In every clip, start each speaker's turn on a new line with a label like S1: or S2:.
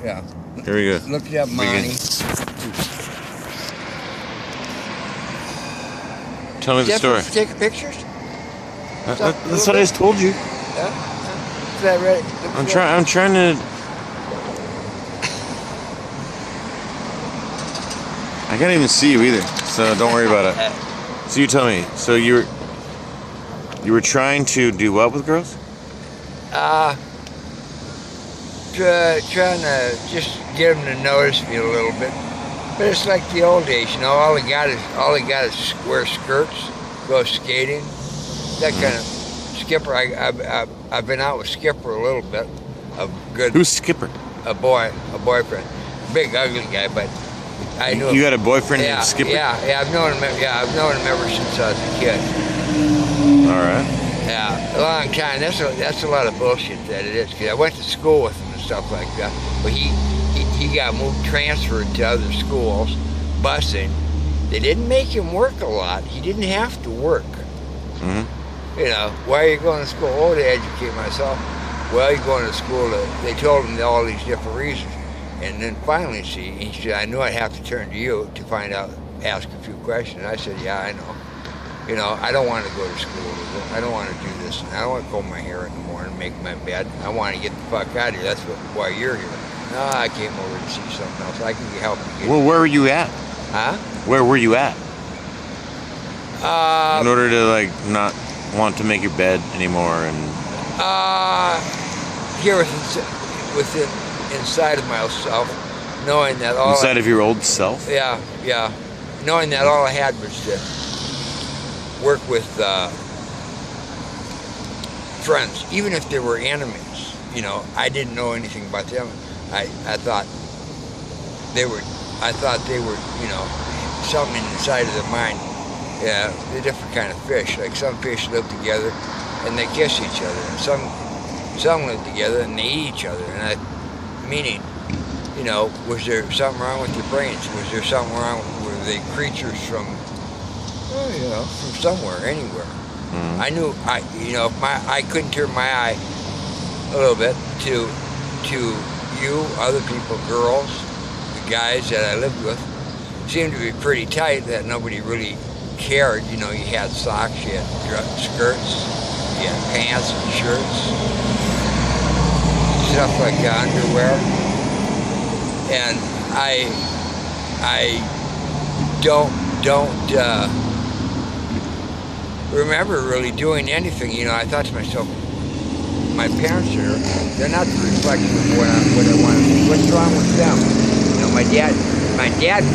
S1: Yeah.
S2: Here we go.
S1: Look it up, Monty.
S2: Tell me the story.
S1: Take pictures?
S2: That's what I just told you.
S1: Yeah. Is that right?
S2: I'm trying to. I can't even see you either, so don't worry about it. So you tell me. So you were trying to do what with girls?
S1: Trying to just get them to notice me a little bit. But it's like the old days, you know. All they got is wear skirts, go skating, that kind of. Skipper, I've been out with Skipper a little bit. A good.
S2: Who's Skipper?
S1: A boyfriend, big ugly guy, but I knew.
S2: You got a boyfriend named Skipper?
S1: Yeah, I've known him. Yeah, I've known him ever since I was a kid.
S2: All right.
S1: Yeah, a long time. That's a lot of bullshit that it is. Cause I went to school with him and stuff like that, but he got transferred to other schools, busing. They didn't make him work a lot. He didn't have to work.
S2: Mm-hmm.
S1: You know, why are you going to school? Oh, to educate myself. Well, you're going to school they told him all these different reasons. And then finally, he said, I knew I'd have to turn to you to find out, ask a few questions. I said, yeah, I know. You know, I don't want to go to school. I don't want to do this. I don't want to comb my hair in the morning, make my bed. I want to get the fuck out of here. That's why you're here. No, I came over to see something else. I can help you get
S2: Well, where were you at?
S1: Huh?
S2: Where were you at? In order to, like, not want to make your bed anymore and...
S1: Here within inside of myself, knowing that all...
S2: Inside of your old self?
S1: Yeah. Knowing that all I had was to work with friends, even if they were enemies. You know, I didn't know anything about them. I thought they were, you know, something inside of their mind. Yeah, they're different kind of fish. Like some fish live together and they kiss each other, and some live together and they eat each other. And meaning, you know, was there something wrong with your brains? Was there something wrong? Were they creatures from, you know, from somewhere, anywhere?
S2: Mm-hmm.
S1: I knew, you know, if I couldn't turn my eye a little bit to you, other people, girls, the guys that I lived with, seemed to be pretty tight. That nobody really cared. You know, you had socks, you had skirts, you had pants and shirts, stuff like underwear. And I don't remember really doing anything. You know, I thought to myself, my parents they're not the reflection of what I want to be. What's wrong with them? You know, my dad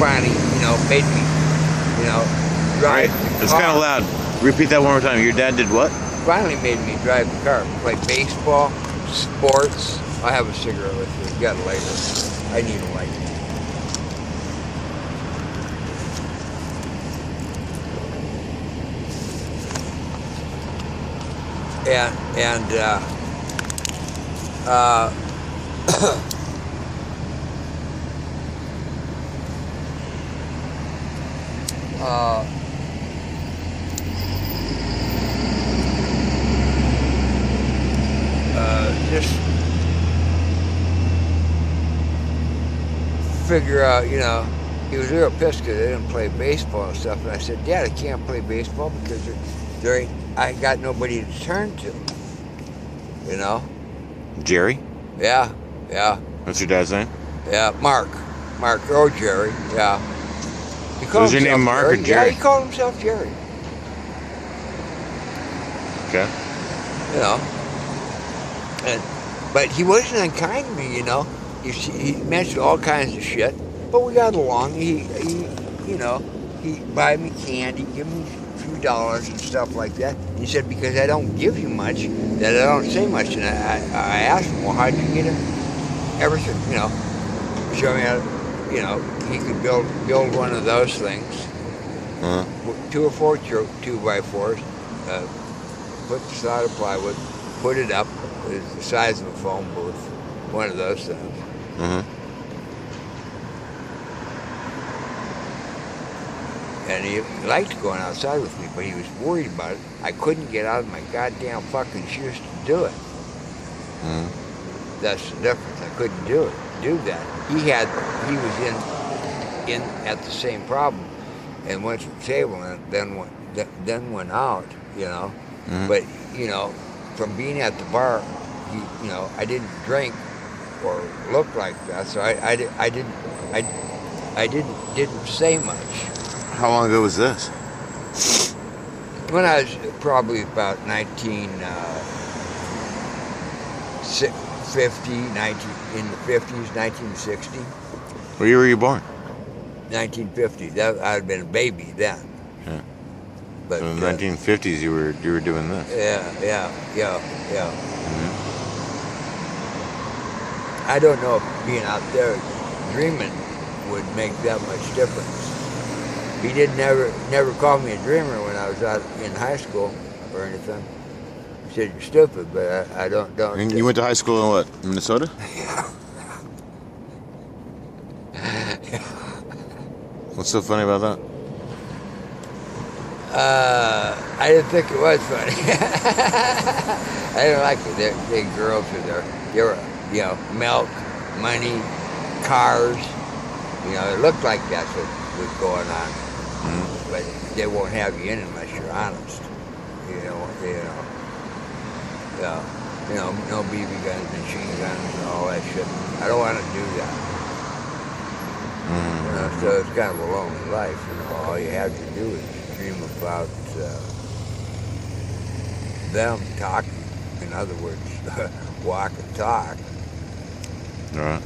S1: finally, you know, made me, you know, drive the car.
S2: It's kind of loud. Repeat that one more time. Your dad did what?
S1: Finally made me drive the car. Play baseball, sports. I have a cigarette with you. You got a lighter. I need a lighter. Just figure out, you know, he was real pissed because I didn't play baseball and stuff. And I said, Dad, I can't play baseball because I got nobody to turn to. You know?
S2: Jerry?
S1: Yeah.
S2: What's your dad's name?
S1: Yeah, Mark or Jerry, yeah.
S2: Was your name Mark or Jerry?
S1: Yeah, he called himself Jerry.
S2: Okay.
S1: You know? But he wasn't unkind to me, you know? He mentioned all kinds of shit, but we got along. He you know, he'd buy me candy, give me a few dollars and stuff like that. He said, because I don't give you much, that I don't say much. And I asked him, well, how'd you get everything, you know? Show me how, you know, he could build one of those things.
S2: Uh-huh.
S1: 2 or 4 2x4s, put the solid plywood, put it up. It's the size of a phone booth, one of those things.
S2: Uh-huh.
S1: And he liked going outside with me, but he was worried about it. I couldn't get out of my goddamn fucking shoes to do it.
S2: Uh-huh.
S1: That's the difference. I couldn't do it. do that. He was in at the same problem, and went to the table, and then went out.
S2: Mhm.
S1: But from being at the bar, I didn't drink or look like that, so I didn't say much.
S2: How long ago was this?
S1: When I was probably about 1950, in the 50s, 1960,
S2: Where year were you born?
S1: 1950. That I'd been a baby then.
S2: Yeah.
S1: But
S2: So in the 1950s, you were doing this.
S1: yeah.
S2: Mhm.
S1: I don't know if being out there dreaming would make that much difference. He did never call me a dreamer when I was out in high school or anything. He said you're stupid, but I don't.
S2: And you went to high school in what? Minnesota? What's so funny about that?
S1: I didn't think it was funny. I didn't like it. The girls were there. They were, milk, money, cars. It looked like that's what was going on.
S2: Mhm.
S1: But they won't have you in unless you're honest. No BB guns, machine guns, and all that shit. I don't want to do that.
S2: Mhm.
S1: So it's kind of a lonely life. All you have to do is dream about them talking. In other words, walk and talk.
S2: All right.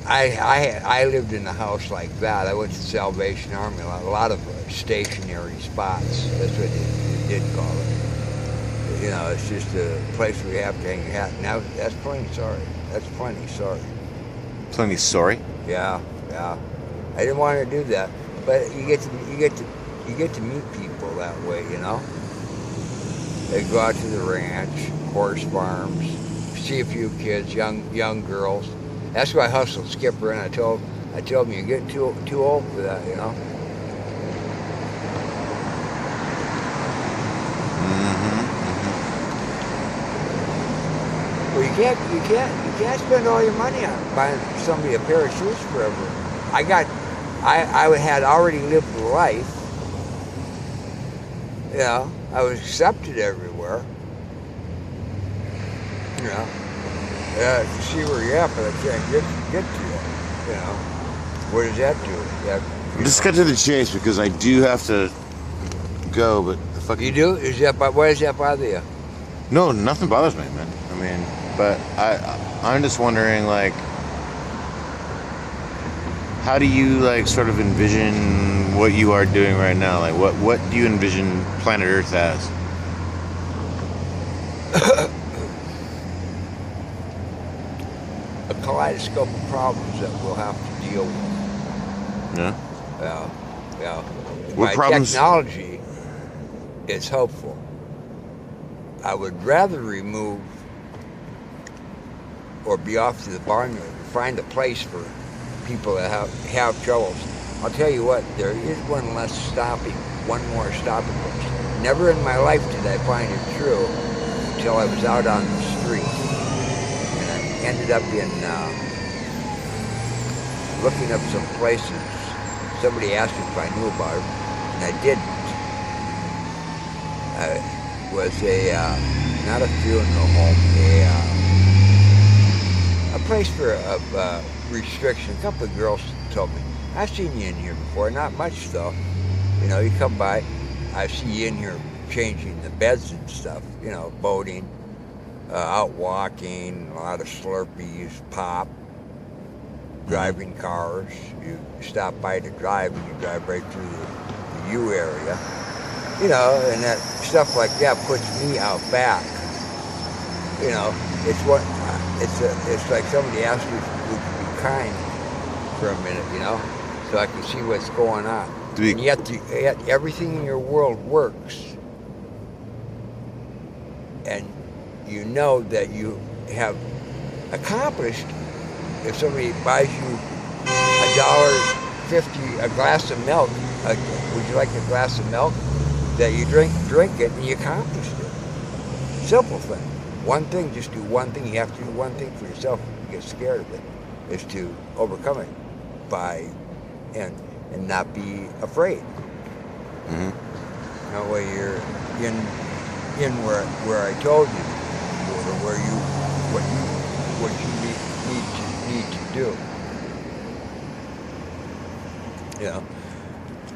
S1: I lived in a house like that. I went to the Salvation Army, a lot of stationary spots. That's what they did call it. It's just a place where you have to hang your hat. Now that's plenty sorry.
S2: Plenty sorry.
S1: Yeah. I didn't want to do that, but you get to meet people that way. They go out to the ranch, horse farms, see a few kids, young girls. That's why I hustled Skipper, and I told him you're getting too old for that.
S2: Mm-hmm.
S1: Well, you can't spend all your money on buying somebody a pair of shoes forever. I had already lived the life. I was accepted everywhere. To see where you're at, but I can't get to you. What does that do?
S2: Just cut to the chase because I do have to go, but the fucking...
S1: You do? Why does that bother you?
S2: No, nothing bothers me, man. I mean, but I'm just wondering, like, how do you, like, sort of envision what you are doing right now? Like, what do you envision planet Earth as?
S1: A kaleidoscope of problems that we'll have to deal with.
S2: Yeah?
S1: Yeah.
S2: What
S1: My
S2: problems?
S1: technology is helpful. I would rather remove or be off to the barnyard and find a place for people that have troubles. I'll tell you what, there is one more stopping place. Never in my life did I find it true until I was out on the street. And I ended up looking up some places. Somebody asked me if I knew about them, and I didn't. It was not a funeral home, a place for restriction. A couple of girls told me, I've seen you in here before, not much though. You come by, I see you in here changing the beds and stuff, boating, out walking, a lot of Slurpees, pop, driving cars. You stop by to drive and you drive right through the U area. And that stuff like that puts me out back. It's like somebody asked me, would you be kind for a minute, so I can see what's going on. And yet everything in your world works. And you know that you have accomplished. If somebody buys you $1.50 a glass of milk, would you like a glass of milk? That you drink it and you accomplished it. Simple thing. one thing, just do one thing. You have to do one thing for yourself. You get scared of it, is to overcome it by and not be afraid.
S2: Mm-hmm.
S1: That way you're in where I told you, or where you what you need to do. You know,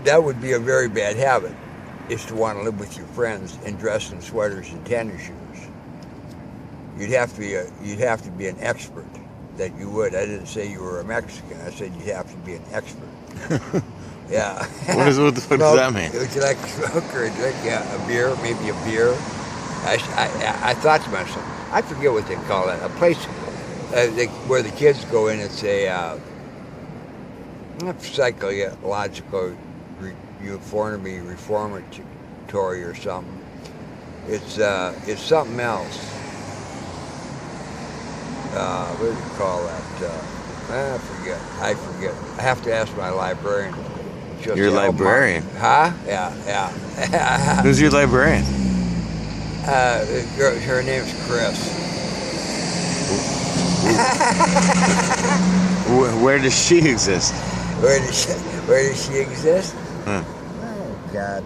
S1: that would be a very bad habit, is to want to live with your friends and dress in sweaters and tennis shoes. You'd have to be an expert. That you would. I didn't say you were a Mexican. I said you'd have to be an expert. Yeah.
S2: What does that mean?
S1: Would you like to smoke or drink? Yeah, a beer, maybe a beer. I thought to myself, I forget what they call that. A place where the kids go in. It's a psychological reformatory or something. It's something else. What do you call that? I forget. I have to ask my librarian.
S2: Your librarian?
S1: Huh? Yeah.
S2: Who's your librarian?
S1: Her name's Chris.
S2: Where does she exist?
S1: Where does she exist?
S2: Huh.
S1: Oh God!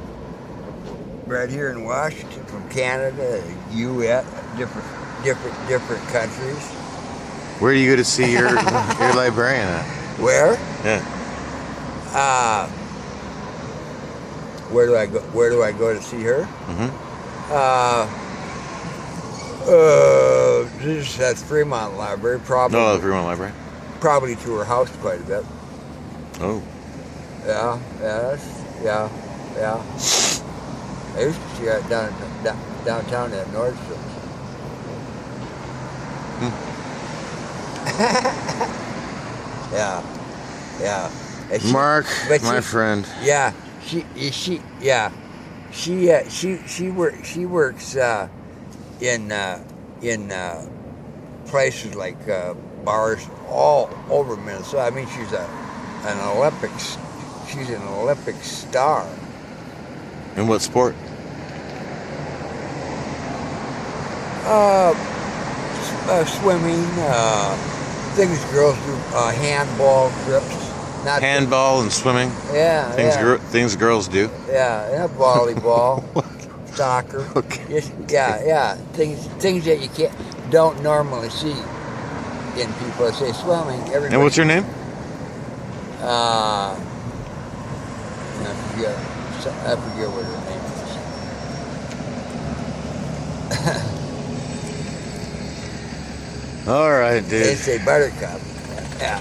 S1: Right here in Washington, from Canada, U.S., different countries.
S2: Where do you go to see your librarian at?
S1: Where?
S2: Yeah.
S1: Where do I go? Where do I go to see her?
S2: Mm-hmm.
S1: This at Fremont Library, probably.
S2: No, the Fremont Library.
S1: Probably to her house quite a bit.
S2: Oh.
S1: Yeah. I used to see her downtown at Nordstrom's. Yeah. And
S2: Mark, my friend.
S1: Yeah, she works in places like bars all over Minnesota. I mean, she's an Olympic star.
S2: In what sport?
S1: Swimming, things girls do, handball trips.
S2: Handball and swimming.
S1: Yeah.
S2: Things girls do.
S1: Yeah, volleyball, soccer.
S2: Okay.
S1: Yeah. Things that you don't normally see in people. I say swimming. Everybody.
S2: And what's your name?
S1: I forget what her name is.
S2: All right, dude.
S1: They say Buttercup. Yeah.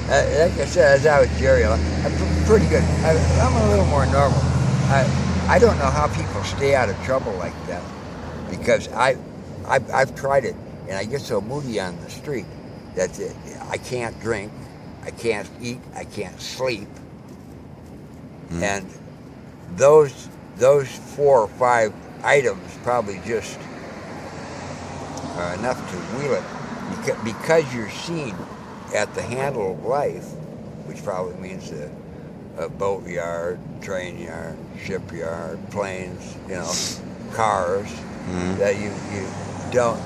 S1: Like I said, as I was Jerry, I'm pretty good. I'm a little more normal. I don't know how people stay out of trouble like that, because I've tried it, and I get so moody on the street that I can't drink, I can't eat, I can't sleep, and those 4 or 5 items probably just are enough to wheel it, because you're seen at the handle of life, which probably means a boat yard, train yard, shipyard, planes, cars, that you don't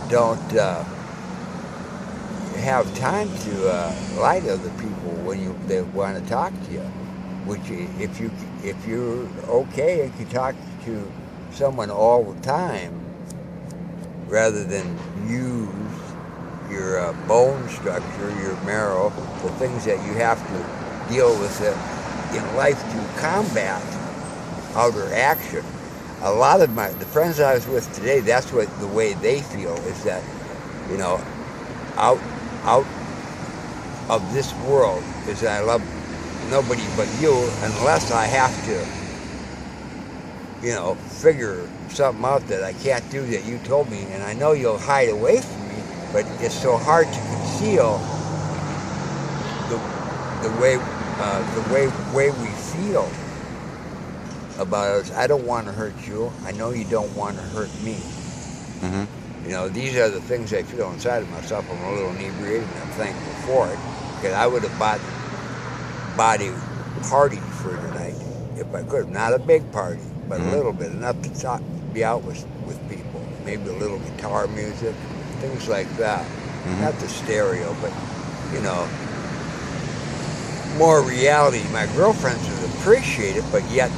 S1: have time to lie to other people when they want to talk to you. Which, if you're okay and can talk to someone all the time, rather than use your bone structure, your marrow, the things that you have to deal with in life to combat outer action. A lot of the friends I was with today, that's the way they feel, is that, out of this world, is that I love nobody but you, unless I have to, figure something out that I can't do that you told me, and I know you'll hide away from me, but it's so hard to conceal the way we feel about us. I don't want to hurt you. I know you don't want to hurt me.
S2: Mm-hmm.
S1: These are the things I feel inside of myself. I'm a little inebriated, and I'm thankful for it, because I would have bought a party for tonight if I could. Not a big party, but
S2: Mhm.
S1: a little bit, enough to be out with people. Maybe a little guitar music, things like that.
S2: Mhm.
S1: Not the stereo, but more reality. My girlfriends would appreciate it, but yet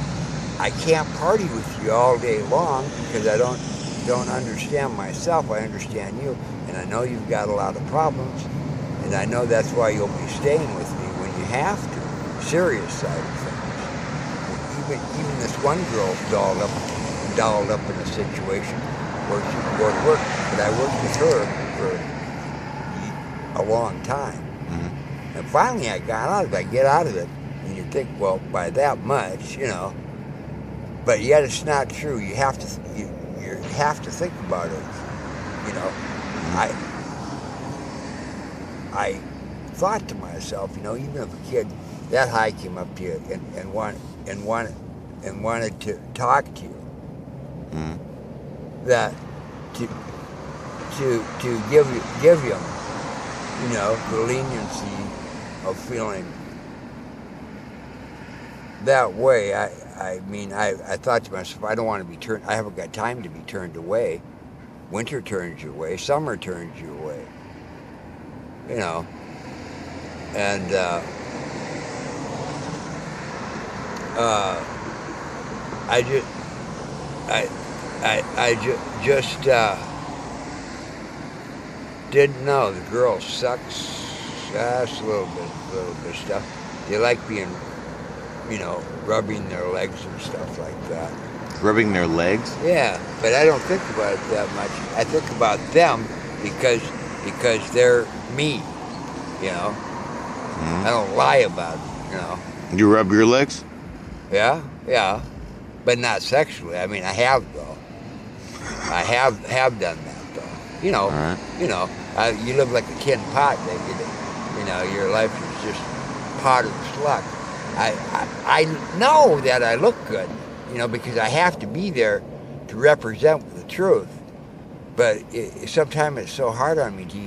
S1: I can't party with you all day long because I don't understand myself. I understand you, and I know you've got a lot of problems, and I know that's why you'll be staying with me when you have to. Serious side of things. Even this one girl's dolled up in a situation where she can go to work, but I worked with her for a long time.
S2: Mhm.
S1: And finally I got out of it. I get out of it, and you think, well, by that much, but yet it's not true. You have to you have to think about it. I thought to myself, even if a kid that high came up to you and wanted to talk to you,
S2: Mhm.
S1: that to give him, the leniency of feeling that way. I thought to myself, I don't want to be turned. I haven't got time to be turned away. Winter turns you away. Summer turns you away. And I just didn't know. The girl sucks ass a little bit of stuff. They like being, rubbing their legs and stuff like that.
S2: Rubbing their legs?
S1: Yeah, but I don't think about it that much. I think about them because they're me, I don't lie about it,
S2: You rub your legs?
S1: Yeah, but not sexually. I mean, I have though. I have done that though.
S2: All right.
S1: You live like a tin pot, baby. Your life is just pot of sluck. I know that I look good, because I have to be there to represent the truth. But sometimes it's so hard on me to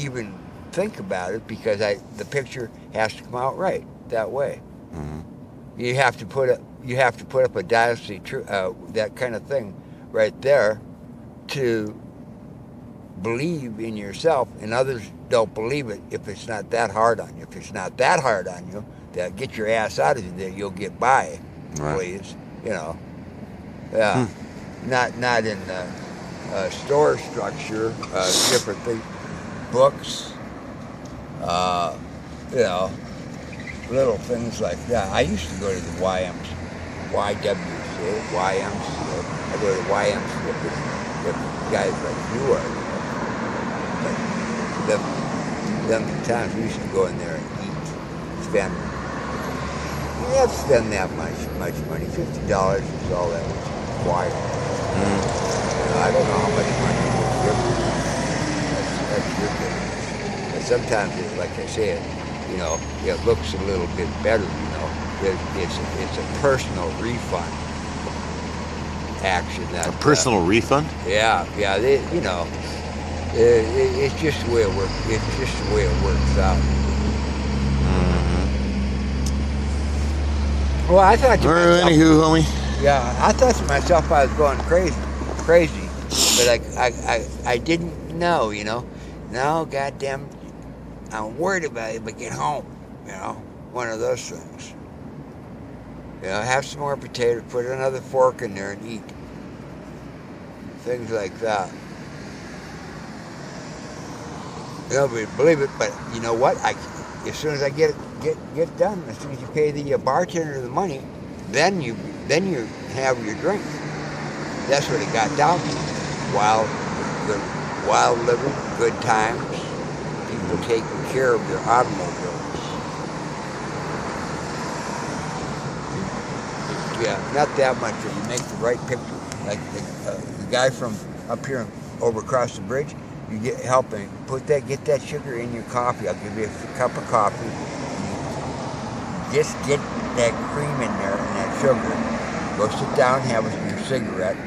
S1: even think about it because the picture has to come out right that way.
S2: Mm-hmm.
S1: You have to put up a dynasty, that kind of thing, right there, to believe in yourself, and others don't believe it if it's not that hard on you. If it's not that hard on you, that get your ass out of there, you'll get by,
S2: Right.
S1: please. Yeah. Not in the store structure, different things, books, little things like that. I used to go to the YMCA. I go to the YMCA with guys like you are. But them times we used to go in there and eat, spend. You didn't have to spend that much money. $50 is all that was required. I don't know how much money you give. That's your business. And sometimes, like I said, it looks a little bit better. It's a personal refund action.
S2: A personal refund?
S1: Yeah. It's just the way it works. It's just the way it works out.
S2: Mm-hmm.
S1: Well, I thought to myself,
S2: Anywho, homie.
S1: yeah, I thought to myself I was going crazy, but I didn't know, No, goddamn, I'm worried about it, but get home, one of those things. Have some more potato, put another fork in there and eat. Things like that. Nobody believe it, but you know what? As soon as I get done, as soon as you pay the bartender the money, then you have your drink. That's what it got down to. Wild living, good times, people taking care of their automobiles. Yeah, not that much. You make the right picture. Like the guy from up here over across the bridge, you help him get that sugar in your coffee. I'll give you a cup of coffee. Just get that cream in there and that sugar. Go sit down, have your cigarette,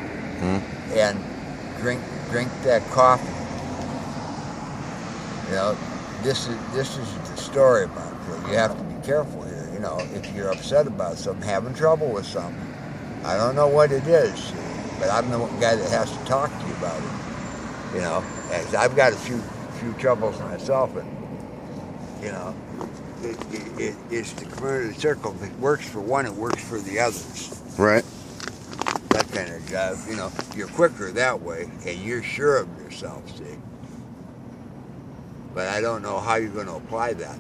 S1: and drink that coffee. This is the story about it. You have to be careful here. know, if you're upset about something, having trouble with something. I don't know what it is, but I'm the guy that has to talk to you about it. You know, as I've got a few troubles myself, and you know, it's the community circle. If it works for one, it works for the others.
S2: Right.
S1: That kind of job, you know, you're quicker that way, and you're sure of yourself, see. But I don't know how you're going to apply that.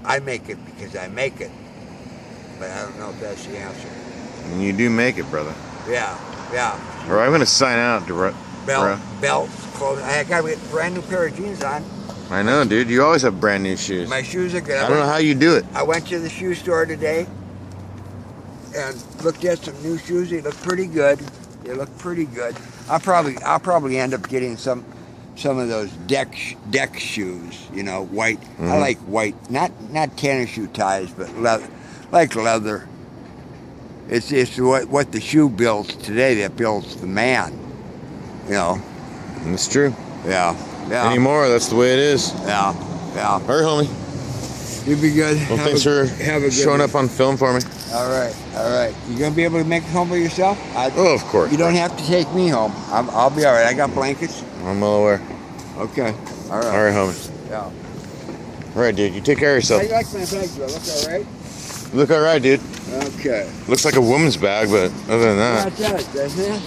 S1: I make it because I make it, but I don't know if that's the answer.
S2: And you do make it, brother.
S1: Yeah.
S2: All right, I'm going to sign out, bro.
S1: Belts, clothes. I got a brand new pair of jeans on.
S2: I know, dude. You always have brand new shoes.
S1: My shoes are good.
S2: I don't know how you do it.
S1: I went to the shoe store today and looked at some new shoes. They look pretty good. I'll probably end up getting some of those deck shoes. You know, white.
S2: Mm-hmm.
S1: I like white, not tennis shoe ties, but like leather. It's what the shoe builds today that builds the man. You know.
S2: It's true.
S1: Yeah.
S2: Anymore, that's the way it is.
S1: Yeah.
S2: All right, homie.
S1: You'd be good.
S2: Well, thanks for showing up on film for me.
S1: All right. You gonna be able to make it home by yourself?
S2: Oh, of course.
S1: You don't have to take me home. I'll be all right. I got blankets.
S2: I'm well aware.
S1: Okay. All right.
S2: All right, homie.
S1: Yeah.
S2: All right, dude. You take care of yourself.
S1: How you like my bag, do I look all right?
S2: You look all right, dude.
S1: Okay.
S2: Looks like a woman's bag, but other than that.
S1: That's it, doesn't it?